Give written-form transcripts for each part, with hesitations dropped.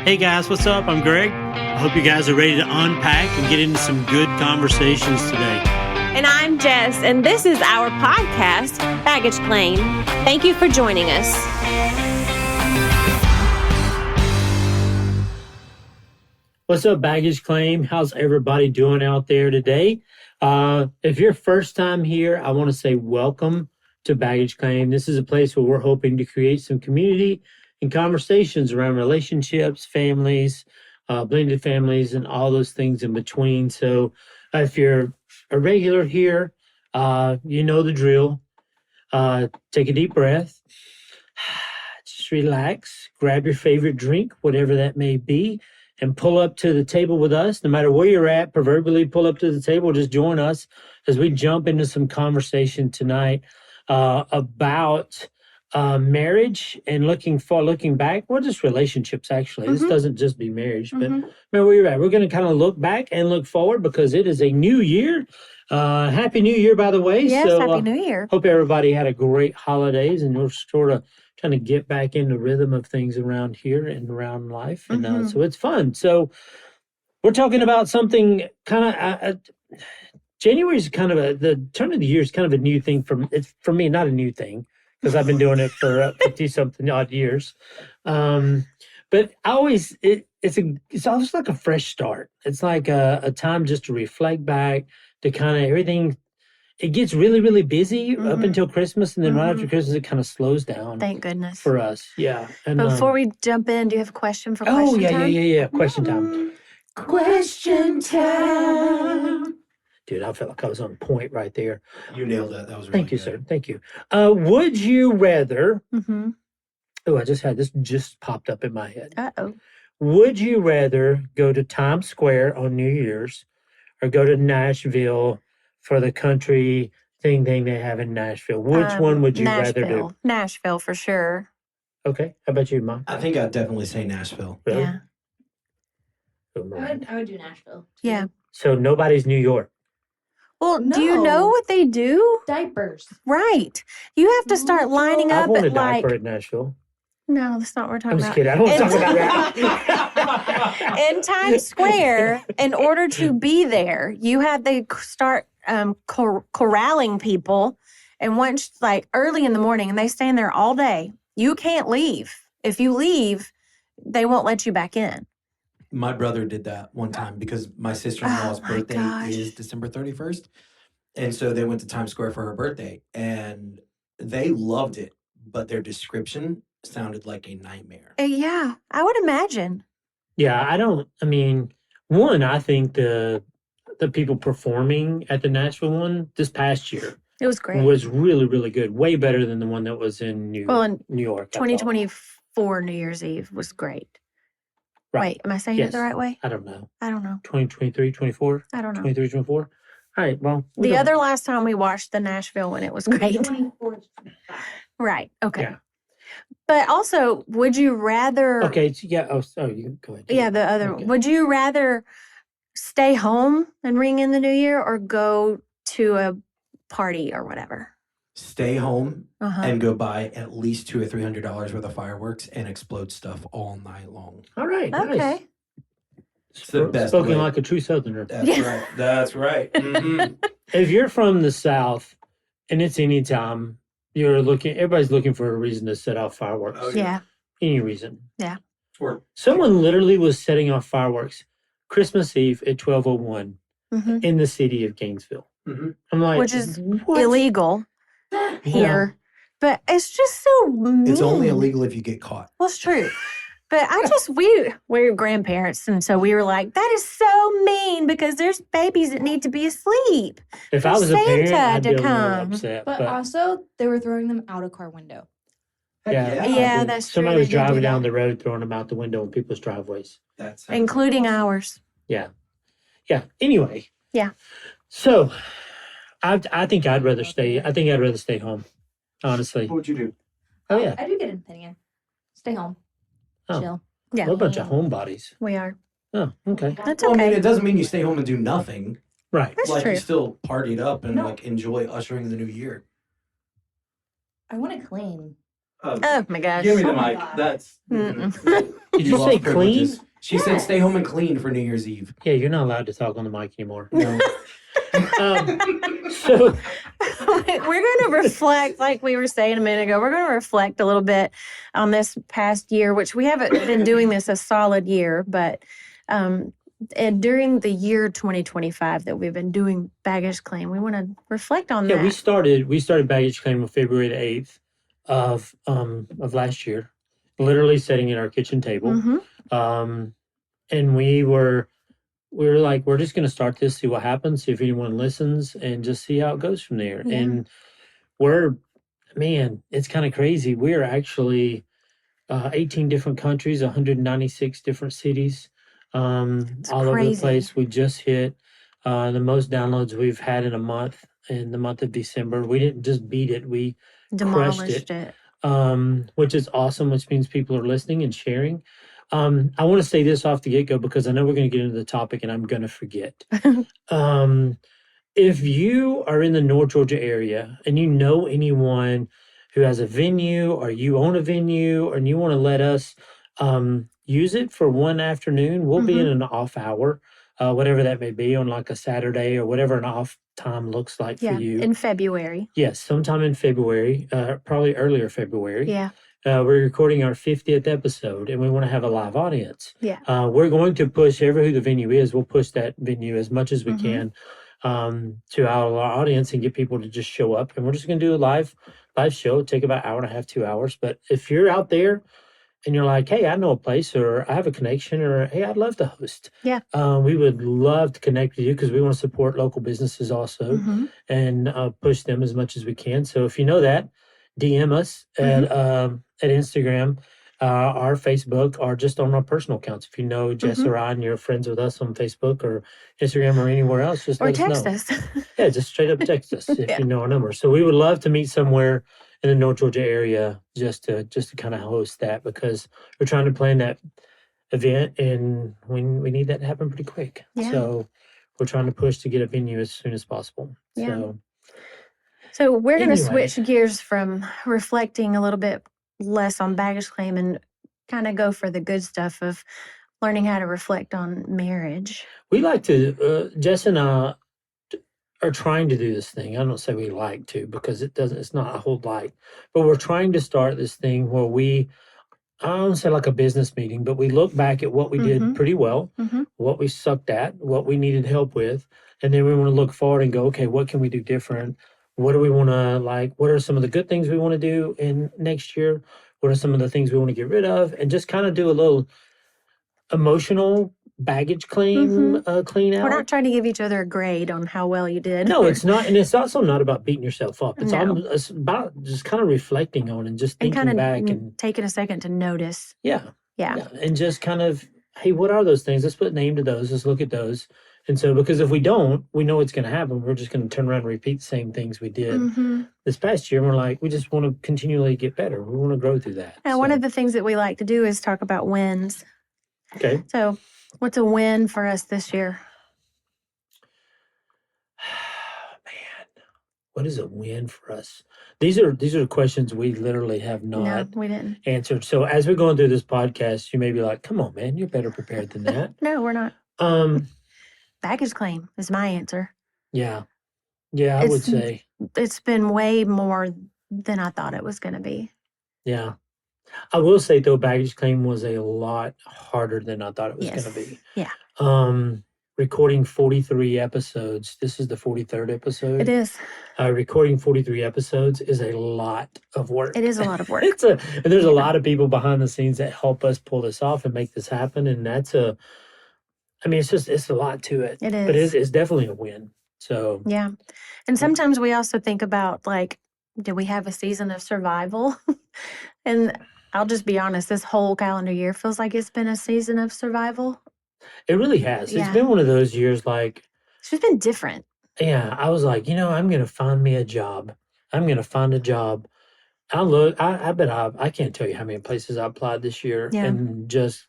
Hey guys, what's up? I'm Greg. I hope you guys are ready to unpack and get into some good conversations today. And I'm Jess, and this is our podcast, Baggage Claim. Thank you for joining us. What's up, Baggage Claim? How's everybody doing out there today? If you're first time here, I want to say welcome to Baggage Claim. This is a place where we're hoping to create some community and conversations around relationships, families, blended families, and all those things in between. So if you're a regular here, you know the drill. Take a deep breath. Just relax. Grab your favorite drink, whatever that may be, and pull up to the table with us. No matter where you're at, proverbially pull up to the table. Just join us as we jump into some conversation tonight about marriage and looking back. Well, just relationships, actually. This doesn't just be marriage, but remember where you're at. We're going to kind of look back and look forward because it is a new year. Happy New Year, by the way. Yes, Happy New Year. Hope everybody had a great holidays and we're sort of trying to get back in the rhythm of things around here and around life. And so it's fun. So we're talking about something kind of, January is kind of the turn of the year is kind of a new thing for me, not a new thing, because I've been doing it for 50-something odd years. But it's always like a fresh start. It's like a time just to reflect back, to kind of everything. It gets really, really busy up until Christmas, and then right after Christmas, it kind of slows down. Thank goodness. For us, yeah. And, before we jump in, do you have a question for question time? Yeah. Question time. Question time. Dude, I felt like I was on point right there. You nailed that. That was really Thank you, good. sir. Thank you. Would you rather? Oh, I just had this just popped up in my head. Uh-oh. Would you rather go to Times Square on New Year's or go to Nashville for the country thing they have in Nashville? Which one would you rather do? Nashville, for sure. Okay. How about you, Mom? I think I'd definitely say Nashville. Really? Yeah. I would do Nashville. Yeah. So nobody's New York. Well, do you know what they do? Diapers. Right. You have to start lining I up want a at like... diaper at Nashville. No, that's not what we're I'm talking just about. kidding. I don't want to talk about that. In Times Square, in order to be there, you have to start corralling people. And once, like early in the morning, and they stand there all day, you can't leave. If you leave, they won't let you back in. My brother did that one time because my sister-in-law's birthday is December 31st. And so they went to Times Square for her birthday. And they loved it. But their description sounded like a nightmare. Yeah, I would imagine. Yeah, I think the people performing at the Nashville one this past year It was great. was really, really good. Way better than the one that was in New York. 2024 New Year's Eve was great. Right. Wait, am I saying it the right way? I don't know. 2023, 24? I don't know. 23, 24? All right, well. The other last time we watched the Nashville one, it was great. 24. Right, okay. Yeah. But also, would you rather... Okay, yeah, you go ahead. Yeah, the other... Okay. Would you rather stay home and ring in the new year or go to a party or whatever? Stay home and go buy at least $200 or $300 worth of fireworks and explode stuff all night long. All right, Okay. nice. It's the best Spoken way. like a true Southerner. That's right. That's right. If you're from the South and it's any time, everybody's looking for a reason to set off fireworks. Oh, Yeah. Any reason. Yeah. Or Someone literally was setting off fireworks Christmas Eve at 12:01 in the city of Gainesville. I'm like, Which is what? illegal here. But it's just so mean. it's only illegal if you get caught. Well, it's true. But we're grandparents, and so we were like, that is so mean because there's babies that need to be asleep. If I was a parent, Santa I'd be a to little come. upset. But also, they were throwing them out a car window. Yeah, that's true. Somebody was They did do driving down that. the road, throwing them out the window in people's driveways. That's Including ours. Yeah. Anyway. Yeah. So, I think I'd rather stay. I think I'd rather stay home. Honestly. What would you do? Oh yeah. I do get an opinion. Stay home. Oh. Chill. Yeah. We're a bunch of homebodies. We are. Oh, okay. That's Well, I mean, okay. it doesn't mean you stay home and do nothing. Right. That's like true. you still partied up and No. like enjoy ushering the new year. I want to clean. Oh my gosh. Give me the Oh my mic. God. That's. Mm-mm. Did you lost say privileges. clean? She said, "Stay home and clean for New Year's Eve." Yeah, you're not allowed to talk on the mic anymore. No. So We're going to reflect, like we were saying a minute ago, we're going to reflect a little bit on this past year, which we haven't been doing this a solid year, but and during the year 2025 that we've been doing baggage claim, we want to reflect on yeah, that. we started baggage claim on February the 8th of last year, literally sitting at our kitchen table. Mhm. And we were like, we're just gonna start this, see what happens, see if anyone listens, and just see how it goes from there. Yeah. And it's kind of crazy. We're actually 18 different countries, 196 different cities, It's all over the crazy. place. We just hit the most downloads we've had in a month, in the month of December. We didn't just beat it, we crushed Demolished it. which is awesome, which means people are listening and sharing. I want to say this off the get go because I know we're going to get into the topic and I'm going to forget. If you are in the North Georgia area and you know anyone who has a venue or you own a venue and you want to let us use it for one afternoon, we'll be in an off hour, whatever that may be, on like a Saturday or whatever an off time looks like Yeah, for you. in February. Yes, sometime in February, probably earlier February. Yeah. We're recording our 50th episode and we want to have a live audience. Yeah. We're going to push who the venue is. We'll push that venue as much as we Mhm. can to our audience and get people to just show up. And we're just going to do a live show. It'll take about an hour and a half, 2 hours. But if you're out there and you're like, hey, I know a place, or I have a connection, or hey, I'd love to host. Yeah. We would love to connect with you because we want to support local businesses also Mhm. and push them as much as we can. So if you know that, DM us at Instagram, our Facebook, or just on our personal accounts. If you know Jess or I and you're friends with us on Facebook or Instagram or anywhere else, just Or let us text know. us. Yeah, just straight up text us if Yeah. you know our number. So we would love to meet somewhere in the North Georgia area just to kind of host that, because we're trying to plan that event and we need that to happen pretty quick. Yeah. So we're trying to push to get a venue as soon as possible. Yeah. So we're going to Anyway. switch gears from reflecting a little bit less on baggage claim and kind of go for the good stuff of learning how to reflect on marriage. We like to, Jess and I are trying to do this thing. I don't say we like to because it's not a whole like, but we're trying to start this thing where I don't say like a business meeting, but we look back at what we did pretty well, what we sucked at, what we needed help with. And then we want to look forward and go, okay, what can we do different? What do we want to like? What are some of the good things we want to do in next year? What are some of the things we want to get rid of? And just kind of do a little emotional baggage claim, clean out. We're not trying to give each other a grade on how well you did. No, it's not. And it's also not about beating yourself up. It's, No. it's about just kind of reflecting on and just And thinking kind back of and taking a second to notice. yeah. Yeah. And just kind of, hey, what are those things? Let's put a name to those. Let's look at those. And so, because if we don't, we know what's going to happen. We're just going to turn around and repeat the same things we did this past year. And we're like, we just want to continually get better. We want to grow through that. Now, one of the things that we like to do is talk about wins. Okay. So, what's a win for us this year? Man, what is a win for us? These are questions we literally have No, not we didn't. answered. So as we're going through this podcast, you may be like, come on, man, you're better prepared than that. No, we're not. Baggage claim is my answer. Yeah. Yeah, I would It's- say. It's been way more than I thought it was going to be. Yeah. I will say though, baggage claim was a lot harder than I thought it was Yes. going to be. Yeah. Recording 43 episodes. This is the 43rd episode. It is. Recording 43 episodes is a lot of work. It is a lot of work. And there's a lot of people behind the scenes that help us pull this off and make this happen. And it's a lot to it. It is. But it's definitely a win. So Yeah. And sometimes we also think about, like, do we have a season of survival? And I'll just be honest, this whole calendar year feels like it's been a season of survival. it really has. Yeah. It's been one of those years like, It's just been different. yeah, I was like, I'm going to find me a job. I'm going to find a job. I bet I can't tell you how many places I applied this year. Yeah. And just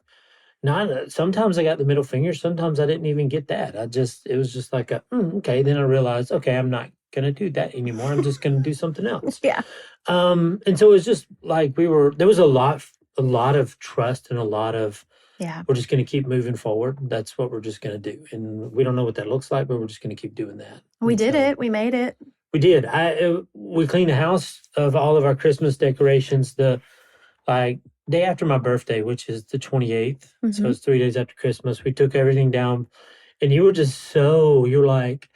sometimes I got the middle finger. Sometimes I didn't even get that. It was just like, okay. Then I realized, okay, I'm not going to do that anymore. I'm just going to do something else. Yeah. And so it was just like there was a lot of trust and a lot of, Yeah. we're just going to keep moving forward. That's what we're just going to do. And we don't know what that looks like, but we're just going to keep doing that. We And did so it. We made it. we did. We cleaned the house of all of our Christmas decorations the like day after my birthday, which is the 28th. So Mhm. it's 3 days after Christmas. We took everything down, and you were like,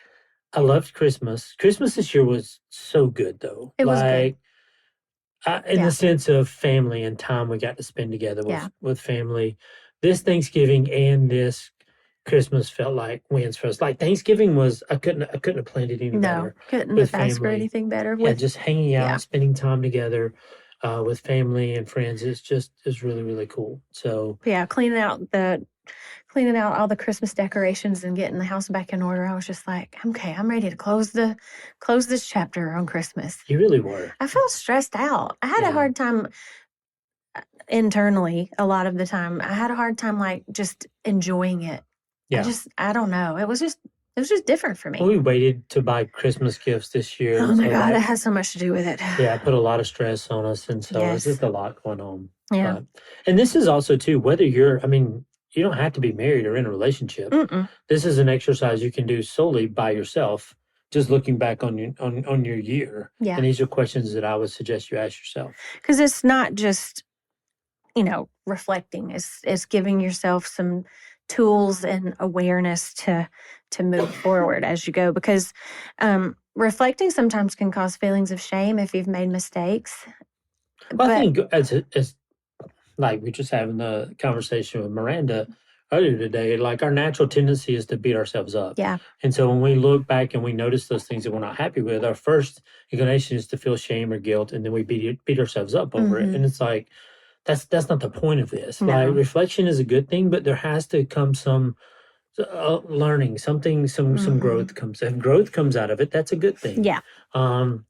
I loved Christmas. Christmas this year was so good, though. It was good. In Yeah. the sense of family and time we got to spend together Yeah. with family. This Thanksgiving and this Christmas felt like wins for us. Like Thanksgiving was, I couldn't have planned it any No, better. couldn't with have asked for family. anything better. Yeah, just hanging out, yeah. spending time together with family and friends. It's really, really cool. So Yeah, cleaning out all the Christmas decorations and getting the house back in order. I was just like, okay, I'm ready to close this chapter on Christmas. you really were. I felt stressed out. I had a Yeah. hard time internally a lot of the time. I had a hard time like just enjoying it. Yeah. I don't know. It was just different for me. We waited to buy Christmas gifts this year. Oh my so God, that- it has so much to do with it. yeah, it put a lot of stress on us. And so Yes. it's just a lot going on. Yeah. And this is also too, whether you don't have to be married or in a relationship. Mm-mm. This is an exercise you can do solely by yourself, just looking back on your year. Yeah. And these are questions that I would suggest you ask yourself. Because it's not just, reflecting. It's giving yourself some tools and awareness to move forward as you go. Because reflecting sometimes can cause feelings of shame if you've made mistakes. Well, I think as like we just having the conversation with Miranda earlier today, like our natural tendency is to beat ourselves up. Yeah. And so when we look back and we notice those things that we're not happy with, our first inclination is to feel shame or guilt, and then we beat ourselves up over it. Mhm. And it's like that's not the point of this. No. Like reflection is a good thing, but there has to come some learning, some Mhm. growth comes. If growth comes out of it, that's a good thing. Yeah.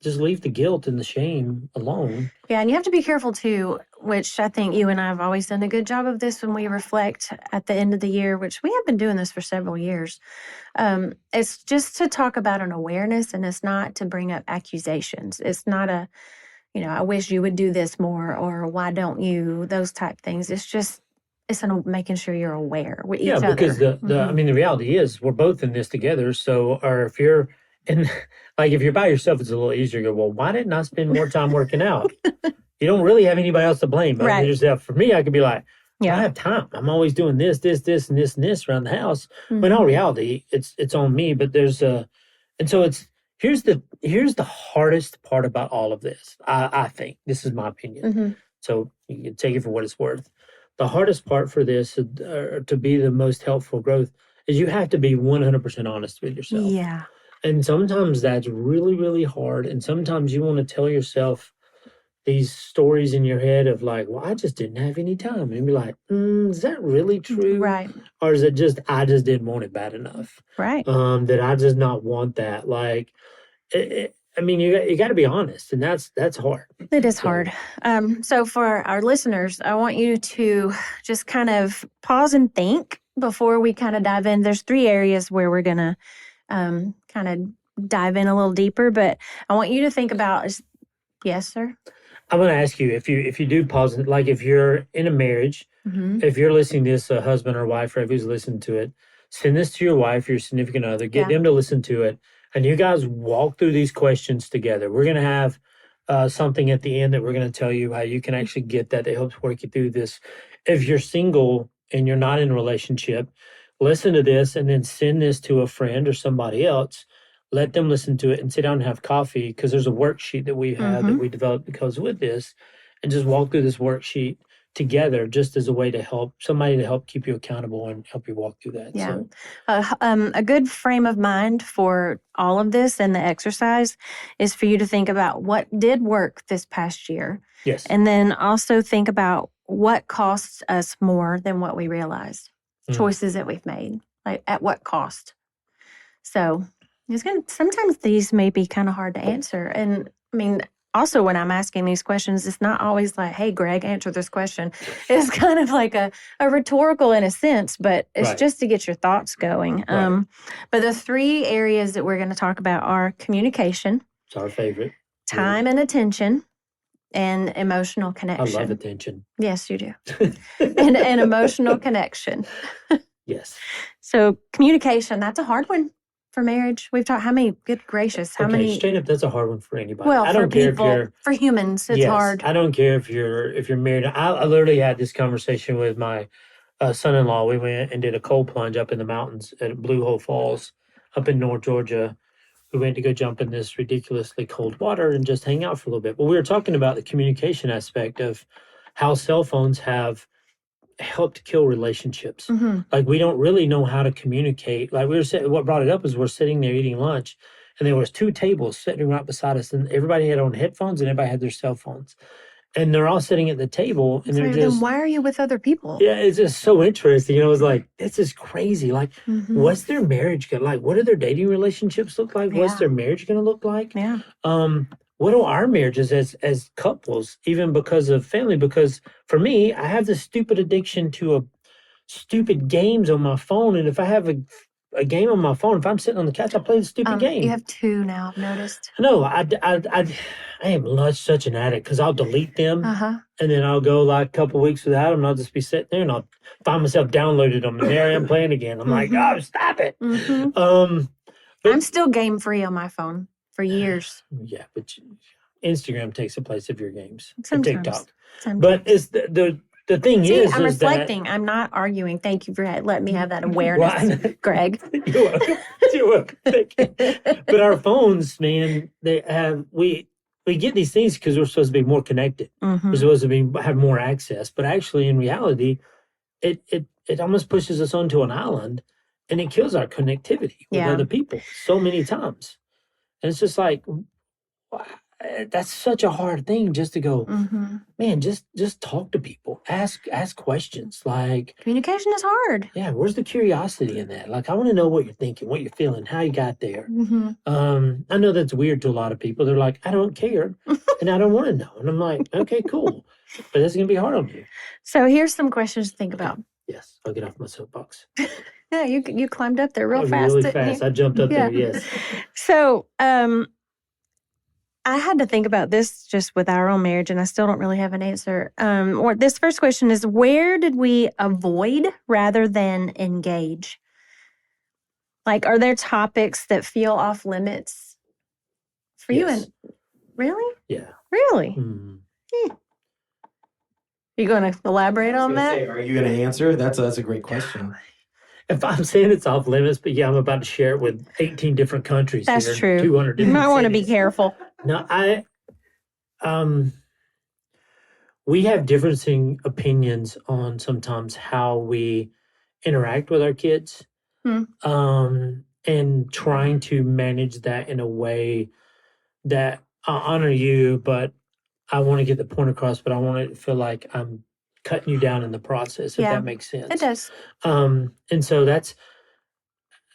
Just leave the guilt and the shame alone. Yeah. And you have to be careful too, which I think you and I have always done a good job of this when we reflect at the end of the year, which we have been doing this for several years. It's just to talk about an awareness, and it's not to bring up accusations. It's not I wish you would do this more, or why don't you, those type things. It's making sure you're aware with each other. Because the Mhm. reality is we're both in this together. So, or if you're if you're by yourself, it's a little easier to go, well, why didn't I spend more time working out? You don't really have anybody else to blame but Right. yourself. For me, I could be like, I Yeah. have time. I'm always doing this, and this, and this around the house. But in Mhm. all reality, it's on me. But and so here's the hardest part about all of this. I think this is my opinion. Mhm. So you can take it for what it's worth. The hardest part for this, to be the most helpful growth, is you have to be 100% honest with yourself. Yeah. And sometimes that's really, really hard. And sometimes you want to tell yourself these stories in your head of like, well, I just didn't have any time. And be like, is that really true? Right. Or is it just, I just didn't want it bad enough? Right. That I just not want that. Like, you got to be honest, and that's hard. It is So- hard. So for our listeners, I want you to just kind of pause and think before we kind of dive in. There's 3 areas where we're going to kind of dive in a little deeper, but I want you to think about, yes, sir? I'm going to ask you if you do pause, like if you're in a marriage, Mm-hmm. if you're listening to this, a husband or wife, or who's listening to it, send this to your wife, your significant other, get Yeah. them to listen to it, and you guys walk through these questions together. We're going to have something at the end that we're going to tell you how you can actually get that helps work you through this. If you're single and you're not in a relationship, listen to this and then send this to a friend or somebody else. Let them listen to it and sit down and have coffee, because there's a worksheet that we have that we developed because with this, and just walk through this worksheet together, just as a way to help keep you accountable and help you walk through that. Yeah. So, A good frame of mind for all of this and the exercise is for you to think about what did work this past year. yes. And then also think about what costs us more than what we realized. Mm. Choices that we've made, like at what cost. So sometimes these may be kind of hard to answer. And also when I'm asking these questions, it's not always like, hey, Greg, answer this question. It's kind of like a rhetorical in a sense, but it's Right. just to get your thoughts going. Right. But the 3 areas that we're going to talk about are communication, It's our favorite. time and attention, and emotional I connection. love attention. Yes, you do. And emotional connection. Yes. So communication, that's a hard one for marriage. We've talked, how many, good gracious, how Okay, many, straight up, that's a hard one for anybody. well, I for don't care if people, you're for humans, it's yes, hard. I don't care if you're married. I literally had this conversation with my son-in-law. We went and did a cold plunge up in the mountains at Blue Hole Falls up in North Georgia. We went to go jump in this ridiculously cold water and just hang out for a little bit. But we were talking about the communication aspect of how cell phones have helped kill relationships. Mm-hmm. Like we don't really know how to communicate. Like we were saying, what brought it up is we're sitting there eating lunch, and there was 2 tables sitting right beside us, and everybody had on headphones and everybody had their cell phones, and they're all sitting at the table, and they're Then just why are you with other people? yeah, it's just so interesting. You know, it's like this is crazy. Like, Mhm. what's their marriage gonna like? What do their dating relationships look like? What's Yeah. their marriage gonna look like? Yeah. What do our marriages as couples, even because of family? Because for me, I have this stupid addiction to a stupid games on my phone, and if I have a game on my phone, if I'm sitting on the couch, I play the stupid game. You have 2 now, I've noticed. No, I am such an addict because I'll delete them Uh-huh. and then I'll go like a couple weeks without them, and I'll just be sitting there and I'll find myself downloaded them, and there I am playing again. I'm like, Mhm. oh, stop it. Mm-hmm. But- I'm still game free on my phone for years. Yeah, but Instagram takes the place of your games. And Sometimes. TikTok. Sometimes. But it's the thing See, is I'm is that reflecting. I'm not arguing. Thank you for letting me have that awareness, Well, Greg. You're welcome. You're welcome. Thank you. But our phones, man, they have we get these things because we're supposed to be more connected. Mhm. We're supposed to have more access. But actually, in reality, it almost pushes us onto an island, and it kills our connectivity with Yeah. other people so many times. And it's just like wow, that's such a hard thing just to go, Mhm. man. Just talk to people, ask questions. Like, Communication is hard. yeah, where's the curiosity in that? Like, I want to know what you're thinking, what you're feeling, how you got there. Mhm. I know that's weird to a lot of people. They're like, I don't care, and I don't want to know. And I'm like, okay, cool, but that's gonna be hard on you. So here's some questions to think about. Yes, I'll get off my soapbox. Yeah, you climbed up there real fast. Really didn't you? fast. I jumped up Yeah. there. Yes. So, I had to think about this just with our own marriage, and I still don't really have an answer. Or this first question is, where did we avoid rather than engage? Like, are there topics that feel off limits for you? Yes. And really, Yeah. really, Mm. you going to elaborate on that? Say, are you going to answer? That's a great question. If I'm saying it's off limits, but yeah, I'm about to share it with 18 different countries. That's here, true. 200 You different might want to be cities. careful. No, we have differing opinions on sometimes how we interact with our kids, and trying to manage that in a way that I honor you, but I want to get the point across, but I want to feel like I'm cutting you down in the process, if Yeah, that makes sense. It does. And so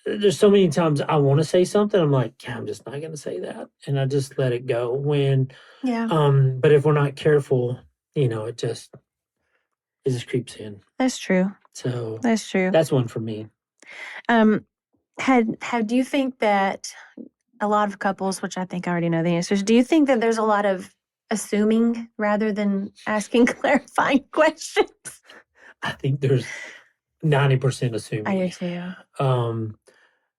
there's so many times I want to say something, I'm like, yeah, I'm just not going to say that, and I just let it go. Yeah, But if we're not careful, it just creeps in. that's true. So That's true. that's one for me. Do you think that a lot of couples, which I think I already know the answers, do you think that there's a lot of assuming rather than asking clarifying questions? I think there's 90% assuming. I do too.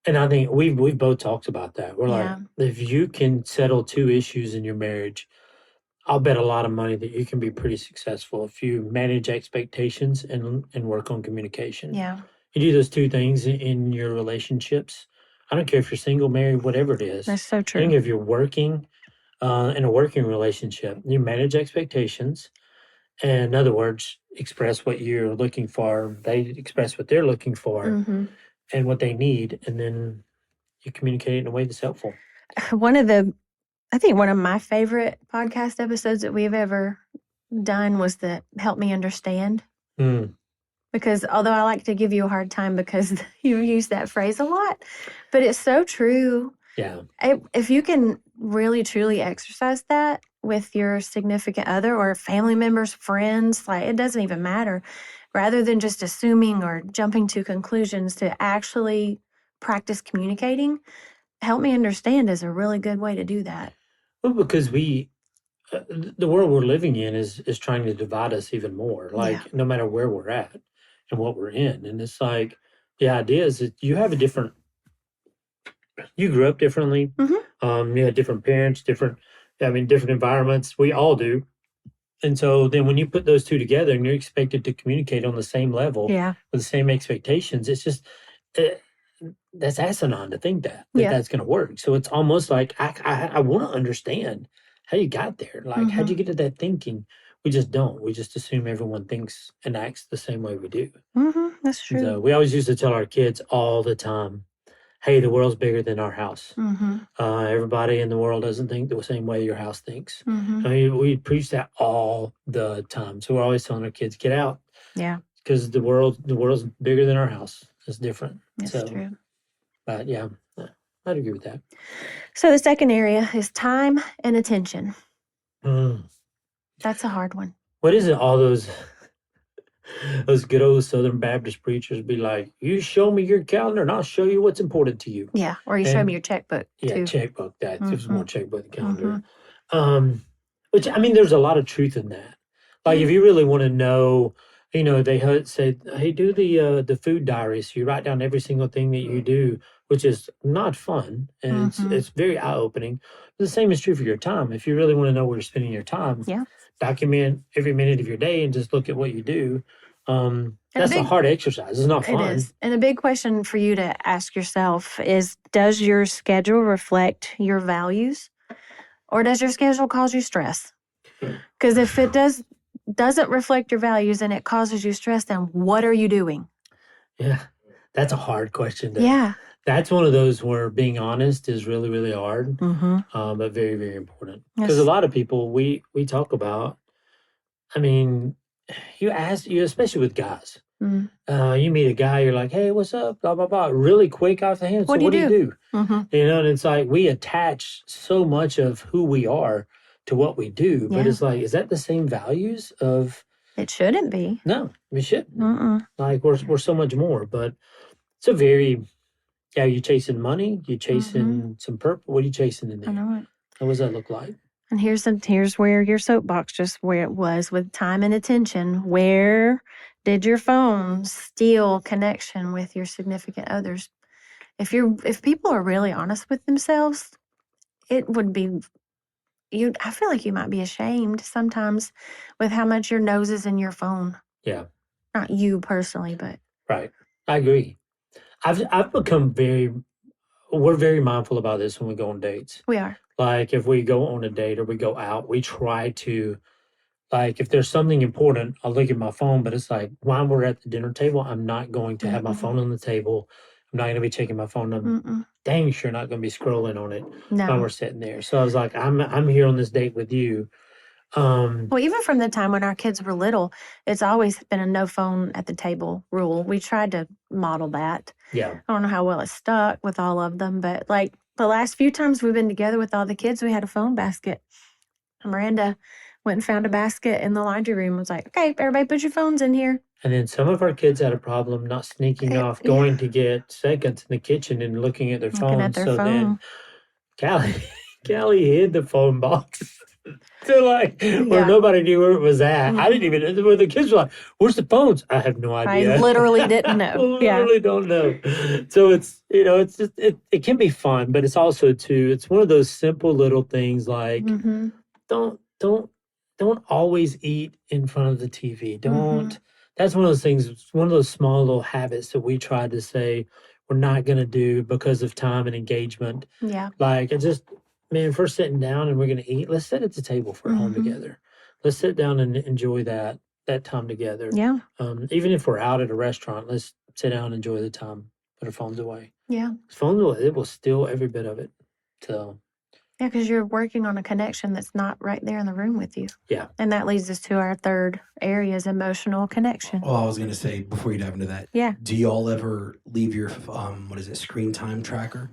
And I think we've both talked about that. We're Yeah. like, if you can settle 2 issues in your marriage, I'll bet a lot of money that you can be pretty successful if you manage expectations and work on communication. Yeah. You do those 2 things in your relationships. I don't care if you're single, married, whatever it is. That's so I think true. if you're working in a working relationship, you manage expectations. And in other words, express what you're looking for. They express what they're looking for and what they need. And then you communicate in a way that's helpful. I think one of my favorite podcast episodes that we've ever done was the Help Me Understand. Because although I like to give you a hard time because you use that phrase a lot, but it's so true. Yeah. If you can really, truly exercise that with your significant other or family members, friends, like it doesn't even matter. Rather than just assuming or jumping to conclusions, to actually practice communicating, Help Me Understand is a really good way to do that. Well, because we the world we're living in is trying to divide us even more. Like no matter where we're at and what we're in, and it's like the idea is that you have a different. You grew up differently. You had different parents, different environments. We all do. And so then when you put those two together and you're expected to communicate on the same level with the same expectations, it's just that's asinine to think that that's going to work. So it's almost like I want to understand how you got there. Like, how'd you get to that thinking? We just don't. We just assume everyone thinks and acts the same way we do. That's true. So we always used to tell our kids all the time, hey, the world's bigger than our house. Everybody in the world doesn't think the same way your house thinks. I mean, we preach that all the time. So we're always telling our kids, get out. Yeah. Because the world's bigger than our house. It's different. That's true. But yeah, I'd agree with that. So the second area is time and attention. That's a hard one. What is it? All those good old Southern Baptist preachers be like, you show me your calendar and I'll show you what's important to you. Yeah. Or you show me your checkbook. Yeah, checkbook. There's more checkbook than calendar. Which, I mean, there's a lot of truth in that. Like, if you really want to know, they say, hey, do the food diary. So you write down every single thing that you do, which is not fun. And it's very eye-opening. But the same is true for your time. If you really want to know where you're spending your time, document every minute of your day and just look at what you do. That's a hard exercise. It's not fun. It is. And a big question for you to ask yourself is, does your schedule reflect your values? Or does your schedule cause you stress? Because if it doesn't reflect your values and it causes you stress, then what are you doing? Yeah, that's a hard question. That's one of those where being honest is really, really hard, but very, very important. Because a lot of people we talk about, I mean, you especially with guys, you meet a guy, you're like, hey, what's up? Blah, blah, blah. Really quick off the hand. What do you do? And it's like we attach so much of who we are to what we do. But it's like, is that the same values of? It shouldn't be. No, it shouldn't. Like we're so much more. But it's a very, you chasing money? You chasing some purpose? What are you chasing in there? I know it. What does that look like? And here's where your soapbox, just where it was with time and attention. Where did your phone steal connection with your significant others? If people are really honest with themselves, it would be I feel like you might be ashamed sometimes with how much your nose is in your phone. Yeah. Not you personally, but right. I agree. I've become we're very mindful about this when we go on dates. We are. Like if we go on a date or we go out, we try to, like if there's something important, I'll look at my phone, but it's like while we're at the dinner table, I'm not going to have my phone on the table. I'm not going to be checking my phone. I'm dang sure not going to be scrolling on it while we're sitting there. So I was like, I'm here on this date with you. Well, even from the time when our kids were little, it's always been a no phone at the table rule. We tried to model that. Yeah. I don't know how well it stuck with all of them, but like the last few times we've been together with all the kids, we had a phone basket. Miranda went and found a basket in the laundry room and was like, okay, everybody put your phones in here. And then some of our kids had a problem not sneaking off, going to get seconds in the kitchen and looking at their phone. Then Callie hid the phone box. So where nobody knew where it was at. I didn't even, where the kids were like, where's the phones? I have no idea. I literally didn't know. Literally don't know. So it's, it's just, it can be fun, but it's also too, it's one of those simple little things like, don't always eat in front of the TV. That's one of those things, one of those small little habits that we try to say we're not going to do because of time and engagement. Yeah. Like man, if we're sitting down and we're going to eat, let's sit at the table for home together. Let's sit down and enjoy that time together. Yeah. Even if we're out at a restaurant, let's sit down and enjoy the time. Put our phones away. Yeah. It will steal every bit of it. So. Yeah, because you're working on a connection that's not right there in the room with you. Yeah. And that leads us to our third area is emotional connection. Well, I was going to say, before you dive into that, do y'all ever leave your, screen time tracker?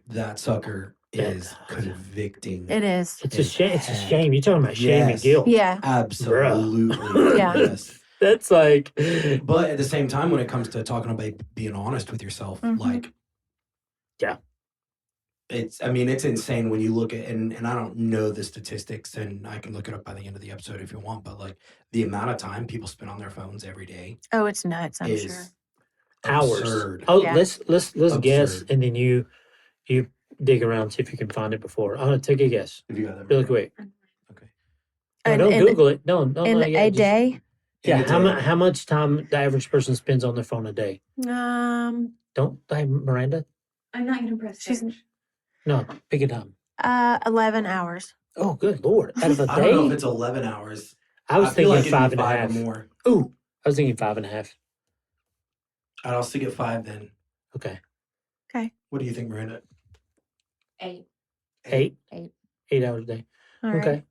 That sucker is convicting. It is. It's a shame. It's a shame. You're talking about shame and guilt. Yeah. Absolutely. Yeah. Yes. That's like. But at the same time, when it comes to talking about being honest with yourself, like. Yeah. it's insane when you look at, and I don't know the statistics, and I can look it up by the end of the episode if you want, but like the amount of time people spend on their phones every day Oh, it's nuts, I'm sure. is Hours. absurd. Oh, Yeah. let's guess, Absurd. and then you dig around, see if you can find it before. I'm gonna take a guess. Have you got that? Really quick. Okay. No, And- don't and- Google it. No, In not yet. a Just- day? Yeah, In a day. how much time the average person spends on their phone a day? Don't Miranda? I'm not gonna press. She's- search. No, pick a time. 11 hours. Oh, good lord! Out of a I don't know if day, it's 11 hours. I was feel thinking like it'd be 5.5. or more. Ooh, I was thinking 5.5. I'll stick at 5 then. Okay, What do you think, Miranda? 8. 8. Eight. 8 hours a day. All right. Okay.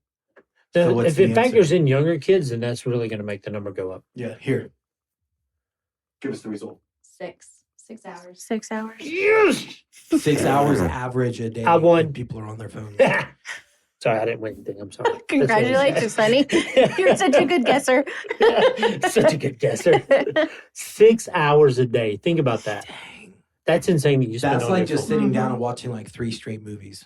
So what's If the it factors answer? in younger kids, then that's really going to make the number go up. Yeah, here. Give us the result. 6 hours. 6 hours. Yes. 6 hours average a day. I won. when people are on their phones. Sorry, I didn't win anything. I'm sorry. Congratulations, Sonny. You're such a good guesser. Such a good guesser. 6 hours a day. Think about that. Dang. That's insane that you spend That's on like your just phone. sitting down Mhm. and watching like 3 straight movies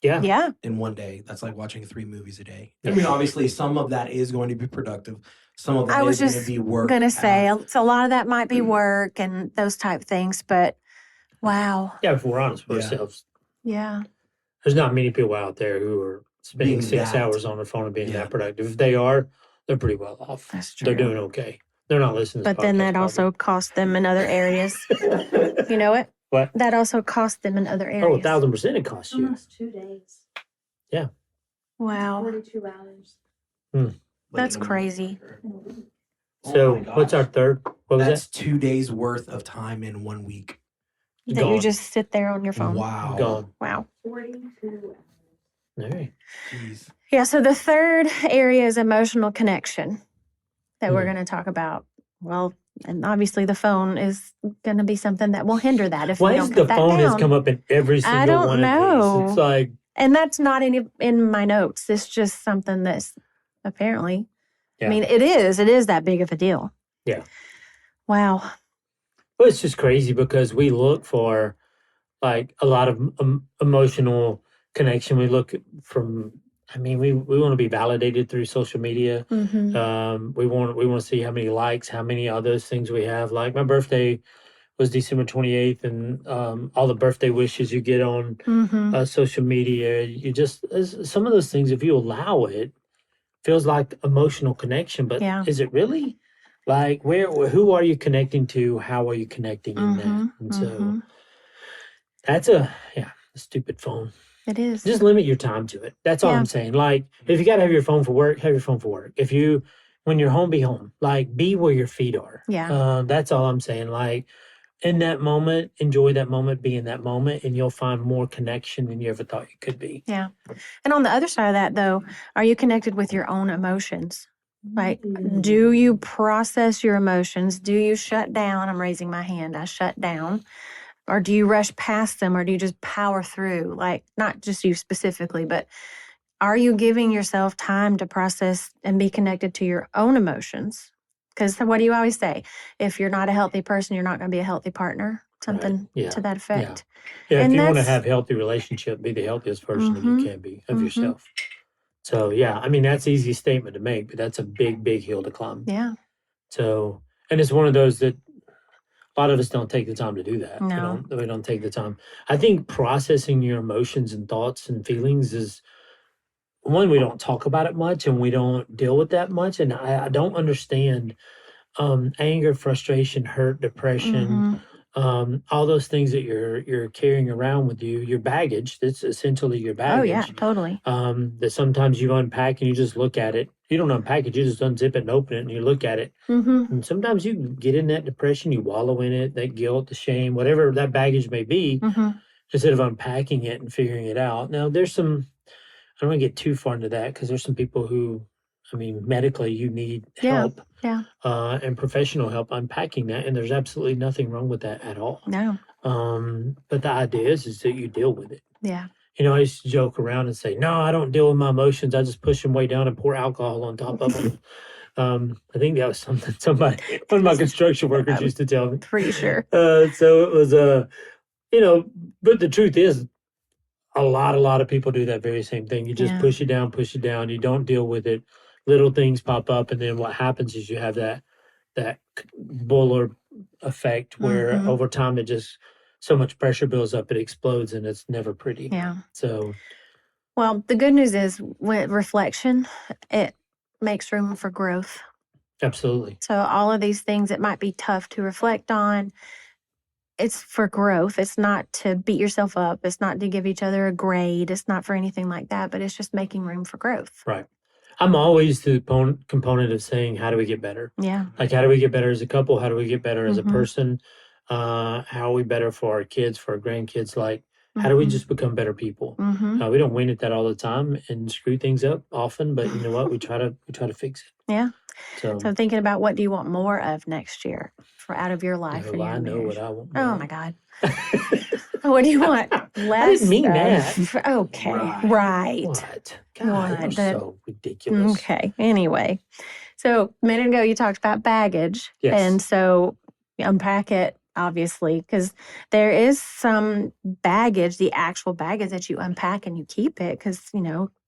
Yeah. Yeah. in one day. That's like watching 3 movies a day. I Yeah. mean, obviously, some of that is going to be productive. Some of that I was is going to just be work. Gonna say so a lot of that might be work and those type things, but wow. Yeah, if we're honest with Yeah. ourselves, Yeah. there's not many people out there who are spending Being 6 that. hours on their phone and being Yeah. that productive. If they are, they're pretty well off. That's They're true. doing okay. They're not listening to this But then that podcast, also costs them in other areas. probably. You know it? What? That also costs them in other areas. Oh, 1,000% it costs you. Almost 2 days. Wow. 42 hours. That's crazy. So, what's our third? What was That's 2 days worth of time in 1 week. That Gone. you just sit there on your phone. Wow. that? Gone. Wow. 42 All right. Jeez. Yeah, so the third area is emotional connection that we're Hmm. going to talk about. Well, and obviously the phone is going to be something that will hinder that if Why we is don't the put that phone has down. come up in every single don't one of know. these? It's like, And that's not in my notes. It's just something that's apparently. Yeah. I mean, it is that big of a deal. Yeah. Wow. well, it's just crazy because we look for like a lot of emotional connection. We look from, I mean, we want to be validated through social media. Mm-hmm. We want to see how many likes, how many of those things we have. Like my birthday was December 28th, and all the birthday wishes you get on Mm-hmm. social media. You just some of those things, if you allow it, feels like emotional connection. But Yeah. is it really? Like who are you connecting to? How are you connecting in that? Mm-hmm. And so that's a stupid phone. It is. Just limit your time to it. That's all Yeah. I'm saying. Like, if you got to have your phone for work, have your phone for work. When you're home, be home. Like, be where your feet are. Yeah. That's all I'm saying. Like, in that moment, enjoy that moment, be in that moment, and you'll find more connection than you ever thought you could be. Yeah. And on the other side of that, though, are you connected with your own emotions? Like, do you process your emotions? Do you shut down? I'm raising my hand. I shut down. Or do you rush past them, or do you just power through? Like, not just you specifically, but are you giving yourself time to process and be connected to your own emotions? Because what do you always say? If you're not a healthy person, you're not going to be a healthy partner. Something Yeah. to that effect. Yeah, And if you want to that's- have healthy relationship, be the healthiest version that Mhm. you can be of Mhm. yourself. So, yeah, I mean, that's an easy statement to make, but that's a big, big hill to climb. Yeah. So, and it's one of those that a lot of us don't take the time to do that. No. We don't take the time. I think processing your emotions and thoughts and feelings is one, we don't talk about it much and we don't deal with that much. And I don't understand anger, frustration, hurt, depression, Mhm. all those things that you're carrying around with you, your baggage. That's essentially your Oh, baggage. yeah, totally. That sometimes you unpack and you just look at it. You don't unpack it, you just unzip it and open it and you look at it. Mm-hmm. And sometimes you get in that depression, you wallow in it, that guilt, the shame, whatever that baggage may be, Mm-hmm. instead of unpacking it and figuring it out. Now, there's some, I don't want to get too far into that because there's some people who, I mean, medically, you need Yeah, help yeah. and professional help unpacking that. And there's absolutely nothing wrong with that at all. No. But the idea is that you deal with it. Yeah. You know, I used to joke around and say, no, I don't deal with my emotions. I just push them way down and pour alcohol on top of them. I think that was something one of my construction workers used to tell me. Pretty sure. So it was, but the truth is, a lot of people do that very same thing. You just Yeah. push it down. You don't deal with it. Little things pop up, and then what happens is you have that boiler effect where Mhm. over time it just so much pressure builds up, it explodes, and it's never pretty. Yeah. So Well, the good news is with reflection, it makes room for growth. absolutely. So all of these things that might be tough to reflect on, it's for growth. It's not to beat yourself up. It's not to give each other a grade. It's not for anything like that, but it's just making room for growth. Right. I'm always the component of saying, how do we get better? Yeah. Like, how do we get better as a couple? How do we get better as a Mhm. person? How are we better for our kids, for our grandkids? Like, how do we Mhm. just become better people? Mhm. We don't win at that all the time and screw things up often, but you know what? We try to fix it. Yeah. So, So thinking about what do you want more of next year for out of your life oh, and your I know marriage. what I want. Oh my God. What do you want? Less I didn't mean that. Okay. Right. What? God, What? you're That- so ridiculous. Okay. Anyway, so a minute ago you talked about baggage. Yes. And so unpack it, obviously, because there is some baggage, the actual baggage that you unpack and you keep it because,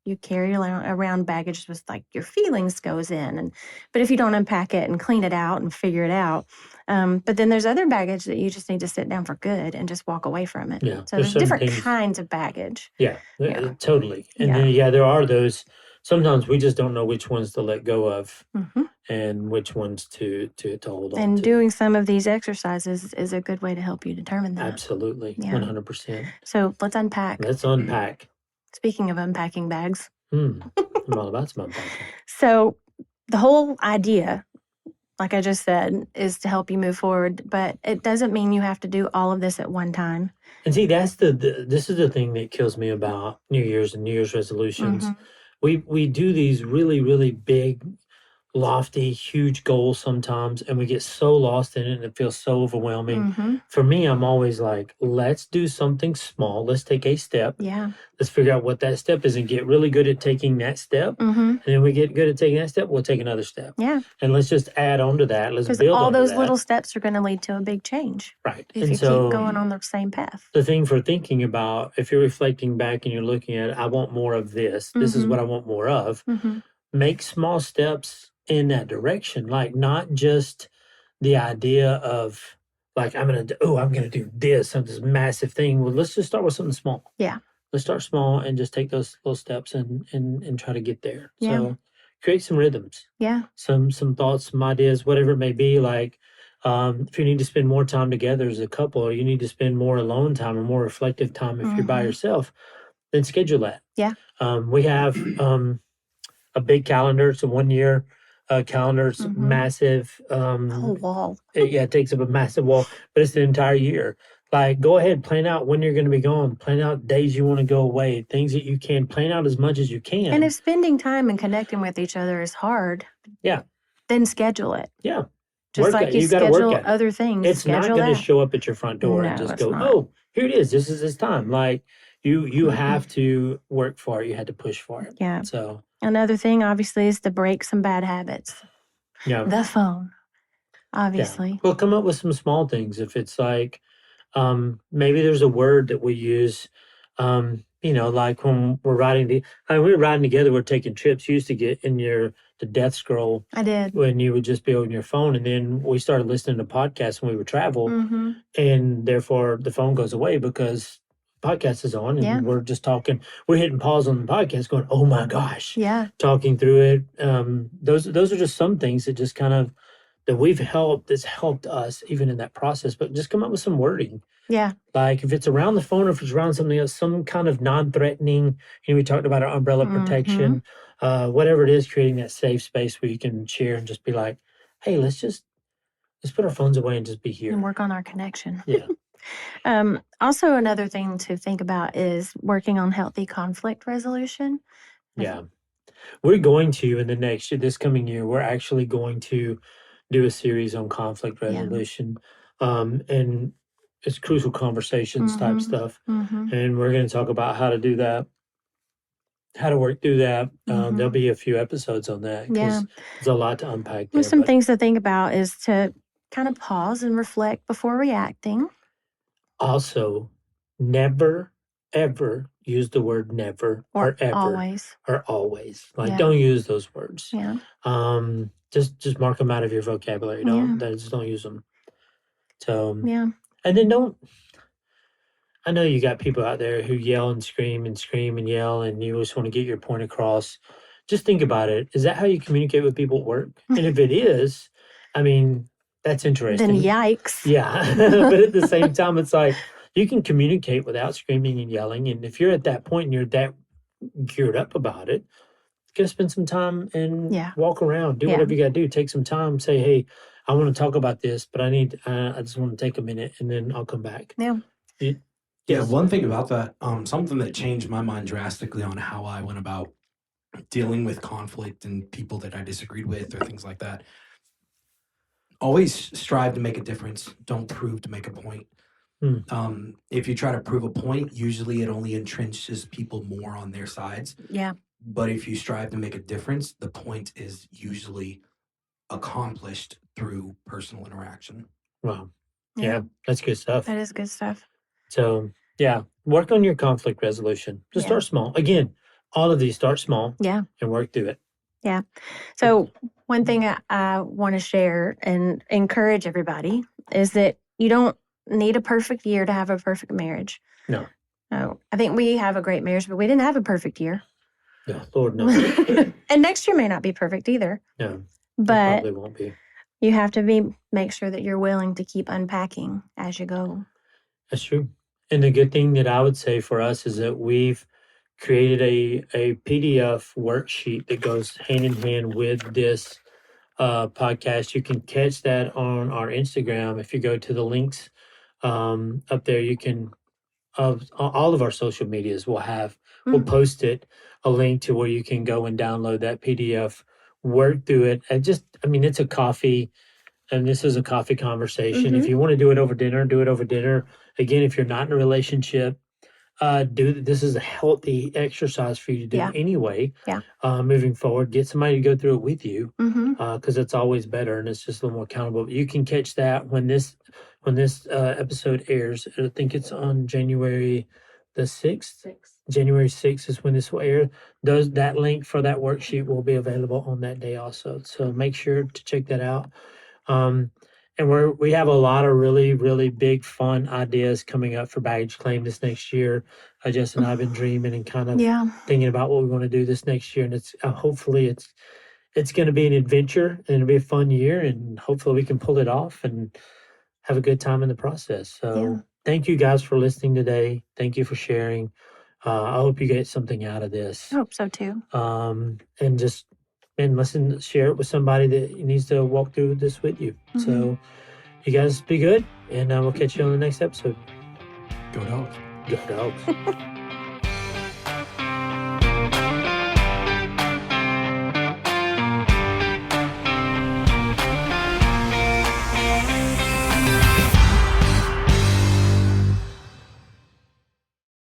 you carry around baggage with like your feelings goes in. But if you don't unpack it and clean it out and figure it out, but then there's other baggage that you just need to sit down for good and just walk away from it. Yeah, So there's there's some different things- kinds of baggage. Yeah, Yeah. totally. And Yeah. then, there are those. Sometimes we just don't know which ones to let go of hmm and which ones to hold on And to. doing some of these exercises is a good way to help you determine that. Absolutely, Yeah. 100%. So let's unpack. Let's unpack. Speaking of unpacking bags. I'm all about some unpacking. So the whole idea, like I just said, is to help you move forward, but it doesn't mean you have to do all of this at one time. And see, that's this is the thing that kills me about New Year's and New Year's resolutions. Mhm. We do these really, really big, lofty, huge goals sometimes, and we get so lost in it and it feels so overwhelming. Mhm. For me, I'm always like, let's do something small. Let's take a step. Yeah. Let's figure out what that step is and get really good at taking that step. Mhm. And then we get good at taking that step, we'll take another step. Yeah. And let's just add on to that. Let's Because build all on to those that. little steps are going to lead to a big change Right. if And you so keep going on the same path. the thing for thinking about, if you're reflecting back and you're looking at, I want more of this. This is Mhm. what I want more of. Mm-hmm. Make small steps in that direction. Like, not just the idea of like, I'm gonna do this massive thing. Well, let's just start with something small. Yeah. Let's start small and just take those little steps and try to get there. Yeah. So create some rhythms, Yeah. some thoughts, some ideas, whatever it may be. Like, if you need to spend more time together as a couple, or you need to spend more alone time or more reflective time if you're by Mhm. yourself, then schedule that. Yeah. We have a big calendar. It's a 1 year calendar. It's Mhm. massive. Whole wall. It takes up a massive wall, but it's the entire year. Like, go ahead, plan out when you're going to be gone. Plan out days you want to go away. Things that you can plan out as much as you can. And if spending time and connecting with each other is hard, Yeah. then schedule it. Yeah. Just Work like at- you you gotta work schedule at it. other things. It's not schedule going to that. show up at your front door and No, just it's go, not. oh, here it is. This is this time. Like, you Mhm. have to work for it. You had to push for it. Yeah. So, Another thing, obviously, is to break some bad habits. yeah. The phone, obviously. Well, come up with some small things. If it's like, maybe there's a word that we use, like when we're we're riding together, we're taking trips. You used to get in the death scroll I did. when you would just be on your phone. And then we started listening to podcasts when we would travel, Mm-hmm. and therefore the phone goes away because podcast is on and Yeah. we're just talking. We're hitting pause on the podcast going, oh my gosh, Yeah. talking through it. Those are just some things that just kind of that's helped us even in that process. But just come up with some wording. Yeah. Like, if it's around the phone or if it's around something else, some kind of non-threatening, we talked about our umbrella protection, whatever it is, creating that safe space where you can share and just be like, hey, let's put our phones away and just be here. And work on our connection. Yeah. Also, another thing to think about is working on healthy conflict resolution. Yeah. We're going to, in this coming year, we're actually going to do a series on conflict resolution. And it's crucial conversations type Mhm. stuff. Mm-hmm. And we're going to talk about how to do that, how to work through that. Mhm. There'll be a few episodes on that because there's a lot to unpack there. Well, some but things to think about is to kind of pause and reflect before reacting. Also, never, ever use the word never or ever always. or always. Like, Yeah. don't use those words. Yeah. Just mark them out of your vocabulary. Just don't use them. So, Yeah. and then I know you got people out there who yell and scream and yell, and you just want to get your point across. Just think about it. Is that how you communicate with people at work? And if it is, I mean, that's interesting. Then yikes. Yeah. But at the same time, it's like you can communicate without screaming and yelling. And if you're at that point and you're that geared up about it, go spend some time and walk around, do whatever you got to do. Take some time, say, hey, I want to talk about this, but I just want to take a minute and then I'll come back. Yeah. Yeah, one thing about that, something that changed my mind drastically on how I went about dealing with conflict and people that I disagreed with or things like that. Always strive to make a difference. Don't prove to make a point. If you try to prove a point, usually it only entrenches people more on their sides. Yeah. But if you strive to make a difference, the point is usually accomplished through personal interaction. Wow. Yeah, that's good stuff. That is good stuff. So, yeah, work on your conflict resolution. Just start small. Again, all of these start small. Yeah. And work through it. Yeah. So, one thing I want to share and encourage everybody is that you don't need a perfect year to have a perfect marriage. No. I think we have a great marriage, but we didn't have a perfect year. No, Lord, no. And next year may not be perfect either. No. But probably won't be. You have to make sure that you're willing to keep unpacking as you go. That's true. And the good thing that I would say for us is that we've created a PDF worksheet that goes hand in hand with this podcast. You can catch that on our Instagram. If you go to the links up there, you can, all of our social medias we'll post it, a link to where you can go and download that PDF, work through it. And it's a coffee. And this is a coffee conversation. If you want to do it over dinner, do it over dinner. Again, if you're not in a relationship, this is a healthy exercise for you to do anyway. Yeah. Moving forward, get somebody to go through it with you, because it's always better and it's just a little more accountable. You can catch that when this episode airs. I think it's on January the 6th. January 6th is when this will air. That link for that worksheet will be available on that day also. So make sure to check that out. And we have a lot of really, really big fun ideas coming up for baggage claim this next year. Jess and I have been dreaming and kind of thinking about what we want to do this next year. And it's hopefully it's going to be an adventure and it'll be a fun year. And hopefully we can pull it off and have a good time in the process. So thank you guys for listening today. Thank you for sharing. I hope you get something out of this. I hope so too. And listen, share it with somebody that needs to walk through this with you. So you guys be good, and we'll catch you on the next episode. Go Dogs. Go Dogs.